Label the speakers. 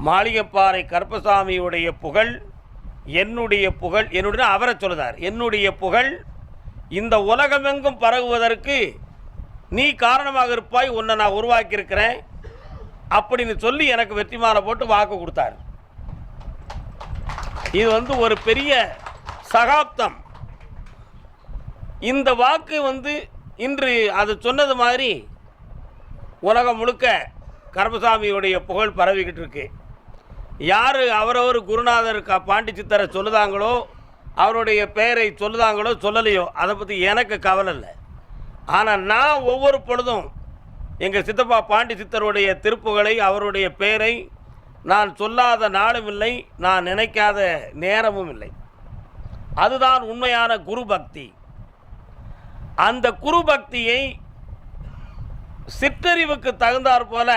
Speaker 1: மாளிகைப்பாறை கருப்பசாமியுடைய புகழ் என்னுடைய புகழ், என்னுடைய அவரை சொல்லுதார், என்னுடைய புகழ் இந்த உலகமெங்கும் பரவுவதற்கு நீ காரணமாக இருப்பாய், உன்னை நான் உருவாக்கியிருக்கிறேன் அப்படின்னு சொல்லி எனக்கு வெற்றி மாலை போட்டு வாக்கு கொடுத்தார். இது ஒரு பெரிய சகாப்தம். இந்த வாக்கு இன்று அது சொன்னது மாதிரி உலகம் முழுக்க கருப்பசாமியுடைய புகழ் பரவிக்கிட்டு இருக்கு. யார் அவரவர் குருநாதர் பாண்டி சித்தரை சொல்லுதாங்களோ, அவருடைய பெயரை சொல்லுதாங்களோ சொல்லலையோ, அதை பற்றி எனக்கு கவலை இல்லை. ஆனால் நான் ஒவ்வொரு பொழுதும் எங்கள் சித்தப்பா பாண்டி சித்தருடைய திருப்புகளை, அவருடைய பெயரை நான் சொல்லாத நாளும் இல்லை, நான் நினைக்காத நேரமும் இல்லை. அதுதான் உண்மையான குரு பக்தி. அந்த குரு பக்தியை சிற்றறிவுக்கு தகுந்தாற் போல